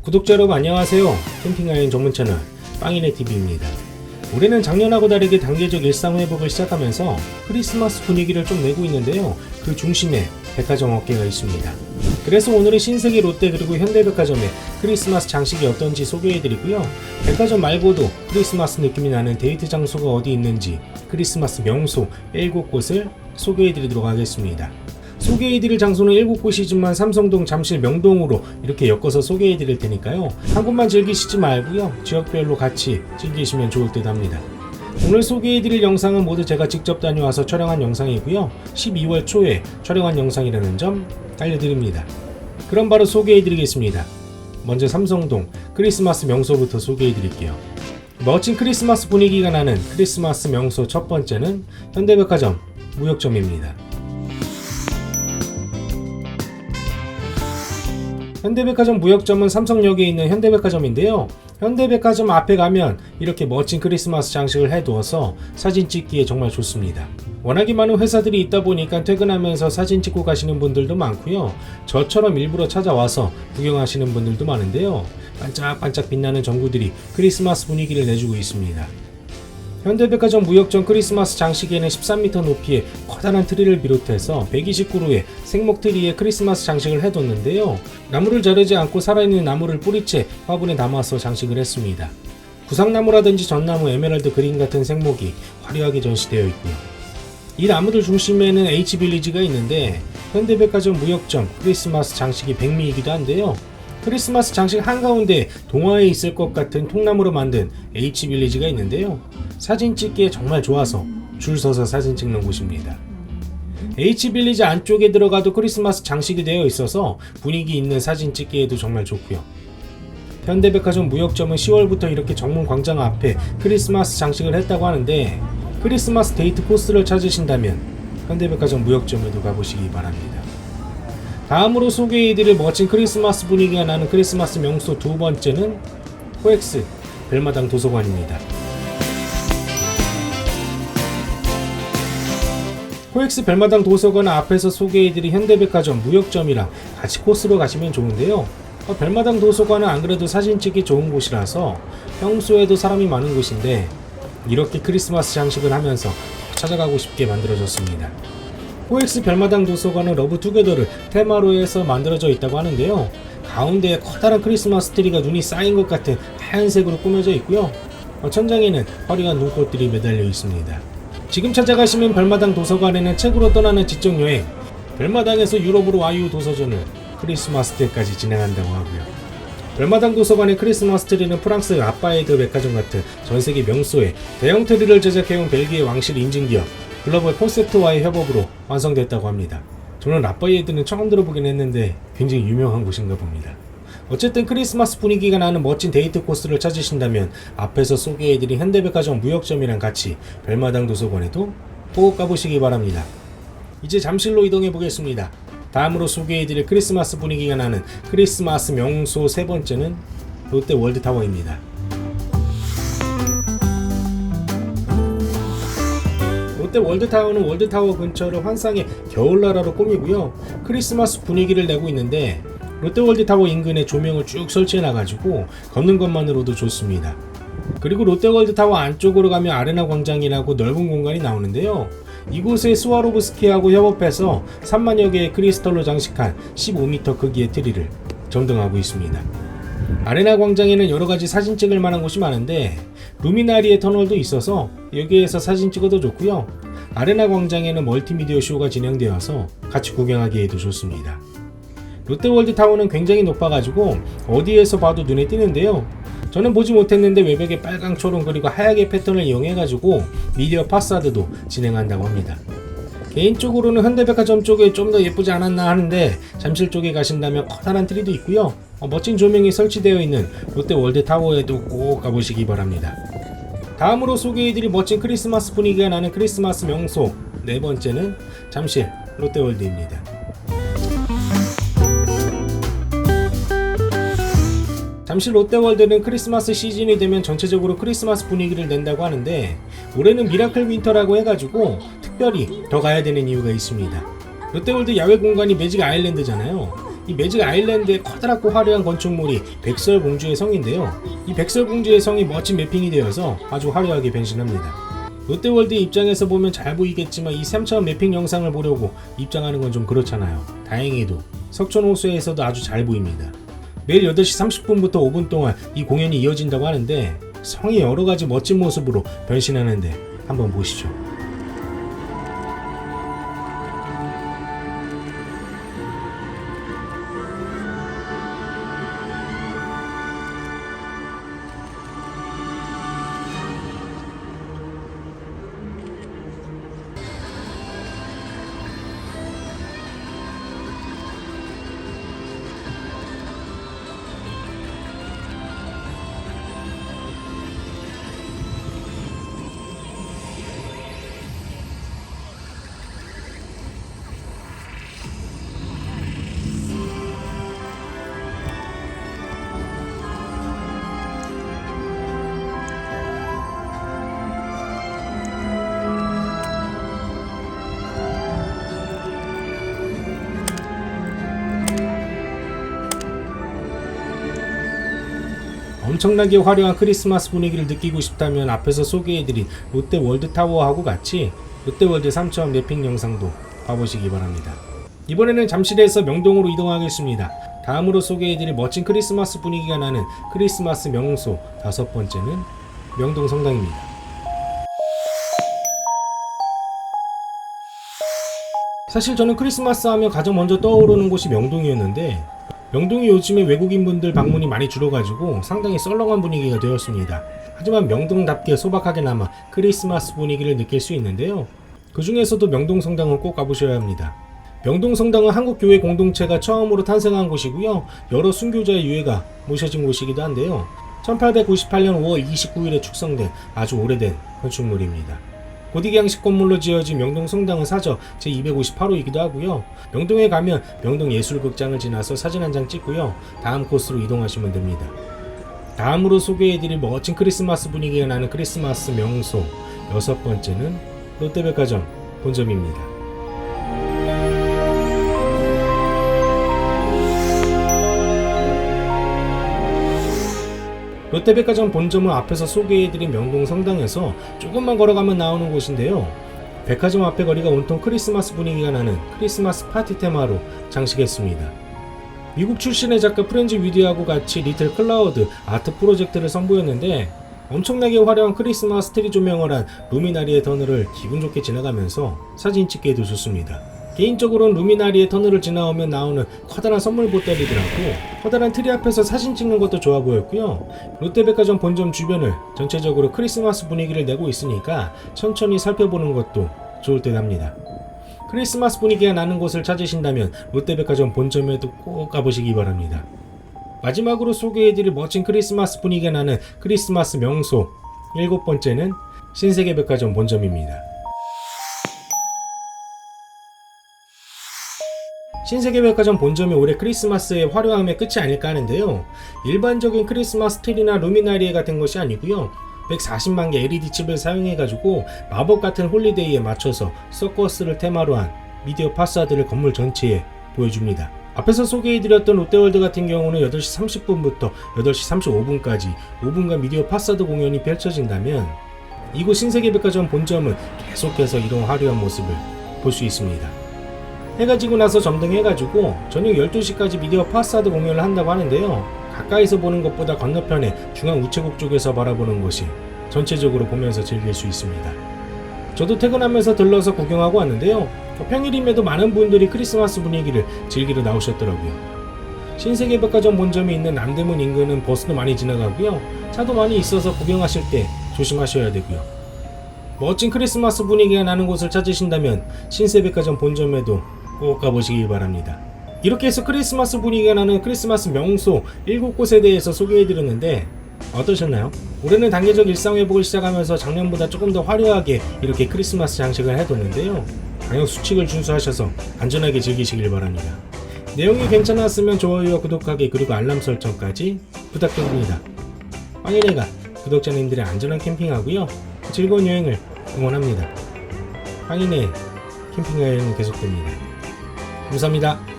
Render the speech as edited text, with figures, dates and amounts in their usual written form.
구독자 여러분 안녕하세요. 캠핑 여행 전문 채널 빵이네TV입니다. 올해는 작년하고 다르게 단계적 일상 회복을 시작하면서 크리스마스 분위기를 좀 내고 있는데요. 그 중심에 백화점 업계가 있습니다. 그래서 오늘은 신세계 롯데 그리고 현대백화점의 크리스마스 장식이 어떤지 소개해드리고요. 백화점 말고도 크리스마스 느낌이 나는 데이트 장소가 어디 있는지 크리스마스 명소 7곳을 소개해드리도록 하겠습니다. 소개해드릴 장소는 7곳이지만 삼성동, 잠실, 명동으로 이렇게 엮어서 소개해드릴 테니까요. 한 곳만 즐기시지 말고요. 지역별로 같이 즐기시면 좋을 듯 합니다. 오늘 소개해드릴 영상은 모두 제가 직접 다녀와서 촬영한 영상이고요. 12월 초에 촬영한 영상이라는 점 알려드립니다. 그럼 바로 소개해드리겠습니다. 먼저 삼성동 크리스마스 명소부터 소개해드릴게요. 멋진 크리스마스 분위기가 나는 크리스마스 명소 첫 번째는 현대백화점 무역점입니다. 현대백화점 무역점은 삼성역에 있는 현대백화점인데요. 현대백화점 앞에 가면 이렇게 멋진 크리스마스 장식을 해두어서 사진 찍기에 정말 좋습니다. 워낙에 많은 회사들이 있다 보니까 퇴근하면서 사진 찍고 가시는 분들도 많고요. 저처럼 일부러 찾아와서 구경하시는 분들도 많은데요. 반짝반짝 빛나는 전구들이 크리스마스 분위기를 내주고 있습니다. 현대백화점 무역점 크리스마스 장식에는 13m 높이의 커다란 트리를 비롯해서 129그루의 생목트리에 크리스마스 장식을 해뒀는데요. 나무를 자르지 않고 살아있는 나무를 뿌리채 화분에 담아서 장식을 했습니다. 구상나무라든지 전나무, 에메랄드 그린 같은 생목이 화려하게 전시되어 있고요. 이 나무들 중심에는 H빌리지가 있는데 현대백화점 무역점 크리스마스 장식이 백미이기도 한데요. 크리스마스 장식 한가운데 동화에 있을 것 같은 통나무로 만든 H빌리지가 있는데요. 사진 찍기에 정말 좋아서 줄 서서 사진 찍는 곳입니다. H빌리지 안쪽에 들어가도 크리스마스 장식이 되어 있어서 분위기 있는 사진 찍기에도 정말 좋고요. 현대백화점 무역점은 10월부터 이렇게 정문 광장 앞에 크리스마스 장식을 했다고 하는데 크리스마스 데이트 코스를 찾으신다면 현대백화점 무역점에도 가보시기 바랍니다. 다음으로 소개해드릴 멋진 크리스마스 분위기가 나는 크리스마스 명소 두 번째는 코엑스 벨마당 도서관입니다. 코엑스 벨마당 도서관 앞에서 소개해드린 현대백화점 무역점이랑 같이 코스로 가시면 좋은데요. 벨마당 도서관은 안 그래도 사진 찍기 좋은 곳이라서 평소에도 사람이 많은 곳인데 이렇게 크리스마스 장식을 하면서 찾아가고 싶게 만들어졌습니다. 코엑스 벨마당 도서관은 러브 투게더를 테마로 해서 만들어져 있다고 하는데요. 가운데에 커다란 크리스마스 트리가 눈이 쌓인 것 같은 하얀색으로 꾸며져 있고요. 천장에는 화려한 눈꽃들이 매달려 있습니다. 지금 찾아가시면 벨마당 도서관에는 책으로 떠나는 지적 여행, 벨마당에서 유럽으로 와유 도서전을 크리스마스 때까지 진행한다고 하고요. 벨마당 도서관의 크리스마스 트리는 프랑스 라파에드 백화점 같은 전세계 명소에 대형 트리를 제작해온 벨기에 왕실 인증기업 글로벌 콘셉트와의 협업으로 완성됐다고 합니다. 저는 라파에드는 처음 들어보긴 했는데 굉장히 유명한 곳인가 봅니다. 어쨌든 크리스마스 분위기가 나는 멋진 데이트 코스를 찾으신다면 앞에서 소개해드린 현대백화점 무역점이랑 같이 벨마당 도서관에도 꼭 가보시기 바랍니다. 이제 잠실로 이동해 보겠습니다. 다음으로 소개해드릴 크리스마스 분위기가 나는 크리스마스 명소 세 번째는 롯데 월드타워입니다. 롯데 월드타워는 월드타워 근처를 환상의 겨울나라로 꾸미고요. 크리스마스 분위기를 내고 있는데 롯데월드타워 인근에 조명을 쭉 설치해놔가지고 걷는 것만으로도 좋습니다. 그리고 롯데월드타워 안쪽으로 가면 아레나 광장이라고 넓은 공간이 나오는데요. 이곳에 스와로브스키하고 협업해서 3만여 개의 크리스털로 장식한 15m 크기의 트리를 점등하고 있습니다. 아레나 광장에는 여러가지 사진 찍을 만한 곳이 많은데 루미나리의 터널도 있어서 여기에서 사진 찍어도 좋고요. 아레나 광장에는 멀티미디어 쇼가 진행되어서 같이 구경하기에도 좋습니다. 롯데월드타워는 굉장히 높아가지고 어디에서 봐도 눈에 띄는데요. 저는 보지 못했는데 외벽에 빨강, 초록 그리고 하얗게 패턴을 이용해가지고 미디어 파사드도 진행한다고 합니다. 개인적으로는 현대백화점 쪽에 좀 더 예쁘지 않았나 하는데 잠실 쪽에 가신다면 커다란 트리도 있고요. 멋진 조명이 설치되어 있는 롯데월드타워에도 꼭 가보시기 바랍니다. 다음으로 소개해드릴 멋진 크리스마스 분위기가 나는 크리스마스 명소 네 번째는 잠실 롯데월드입니다. 잠실 롯데월드는 크리스마스 시즌이 되면 전체적으로 크리스마스 분위기를 낸다고 하는데 올해는 미라클 윈터라고 해가지고 특별히 더 가야 되는 이유가 있습니다. 롯데월드 야외 공간이 매직 아일랜드잖아요. 이 매직 아일랜드의 커다랗고 화려한 건축물이 백설공주의 성인데요. 이 백설공주의 성이 멋진 매핑이 되어서 아주 화려하게 변신합니다. 롯데월드의 입장에서 보면 잘 보이겠지만 이 3차원 매핑 영상을 보려고 입장하는 건 좀 그렇잖아요. 다행히도 석촌호수에서도 아주 잘 보입니다. 매일 8시 30분부터 5분 동안 이 공연이 이어진다고 하는데 성이 여러가지 멋진 모습으로 변신하는데 한번 보시죠. 엄청나게 화려한 크리스마스 분위기를 느끼고 싶다면 앞에서 소개해드린 롯데월드타워하고 같이 롯데월드 3차원 매핑 영상도 봐보시기 바랍니다. 이번에는 잠실에서 명동으로 이동하겠습니다. 다음으로 소개해드릴 멋진 크리스마스 분위기가 나는 크리스마스 명소 5번째는 명동 성당입니다. 사실 저는 크리스마스 하면 가장 먼저 떠오르는 곳이 명동이었는데 명동이 요즘에 외국인분들 방문이 많이 줄어가지고 상당히 썰렁한 분위기가 되었습니다. 하지만 명동답게 소박하게나마 크리스마스 분위기를 느낄 수 있는데요. 그 중에서도 명동성당은 꼭 가보셔야 합니다. 명동성당은 한국교회 공동체가 처음으로 탄생한 곳이고요. 여러 순교자의 유해가 모셔진 곳이기도 한데요. 1898년 5월 29일에 축성된 아주 오래된 건축물입니다. 고딕양식 건물로 지어진 명동성당은 사저 제258호이기도 하고요. 명동에 가면 명동예술극장을 지나서 사진 한 장 찍고요. 다음 코스로 이동하시면 됩니다. 다음으로 소개해드릴 멋진 크리스마스 분위기가 나는 크리스마스 명소 6번째는 롯데백화점 본점입니다. 롯데백화점 본점은 앞에서 소개해드린 명동성당에서 조금만 걸어가면 나오는 곳인데요. 백화점 앞에 거리가 온통 크리스마스 분위기가 나는 크리스마스 파티 테마로 장식했습니다. 미국 출신의 작가 프렌즈 위디하고 같이 리틀 클라우드 아트 프로젝트를 선보였는데 엄청나게 화려한 크리스마스 트리 조명을 한 루미나리의 터널을 기분 좋게 지나가면서 사진 찍기에도 좋습니다. 개인적으로는 루미나리의 터널을 지나오면 나오는 커다란 선물 보따리들하고 커다란 트리 앞에서 사진 찍는 것도 좋아 보였고요. 롯데백화점 본점 주변을 전체적으로 크리스마스 분위기를 내고 있으니까 천천히 살펴보는 것도 좋을 듯 합니다. 크리스마스 분위기가 나는 곳을 찾으신다면 롯데백화점 본점에도 꼭 가보시기 바랍니다. 마지막으로 소개해드릴 멋진 크리스마스 분위기가 나는 크리스마스 명소 7번째는 신세계백화점 본점입니다. 신세계백화점 본점이 올해 크리스마스의 화려함의 끝이 아닐까 하는데요. 일반적인 크리스마스 트리나 루미나리에 같은 것이 아니고요. 140만 개 LED 칩을 사용해가지고 마법 같은 홀리데이에 맞춰서 서커스를 테마로 한 미디어 파사드를 건물 전체에 보여줍니다. 앞에서 소개해드렸던 롯데월드 같은 경우는 8시 30분부터 8시 35분까지 5분간 미디어 파사드 공연이 펼쳐진다면 이곳 신세계백화점 본점은 계속해서 이런 화려한 모습을 볼 수 있습니다. 해가 지고 나서 점등해가지고 저녁 12시까지 미디어 파사드 공연을 한다고 하는데요. 가까이서 보는 것보다 건너편에 중앙 우체국 쪽에서 바라보는 것이 전체적으로 보면서 즐길 수 있습니다. 저도 퇴근하면서 들러서 구경하고 왔는데요. 평일임에도 많은 분들이 크리스마스 분위기를 즐기러 나오셨더라고요. 신세계백화점 본점이 있는 남대문 인근은 버스도 많이 지나가고요. 차도 많이 있어서 구경하실 때 조심하셔야 되고요. 멋진 크리스마스 분위기가 나는 곳을 찾으신다면 신세백화점 본점에도 꼭 가보시기 바랍니다. 이렇게 해서 크리스마스 분위기가 나는 크리스마스 명소 7곳에 대해서 소개해드렸는데 어떠셨나요? 올해는 단계적 일상회복을 시작하면서 작년보다 조금 더 화려하게 이렇게 크리스마스 장식을 해뒀는데요. 방역수칙을 준수하셔서 안전하게 즐기시길 바랍니다. 내용이 괜찮았으면 좋아요와 구독하기 그리고 알람 설정까지 부탁드립니다. 황인혜가 구독자님들의 안전한 캠핑하고요 즐거운 여행을 응원합니다. 황인혜의 캠핑 여행은 계속됩니다. 감사합니다.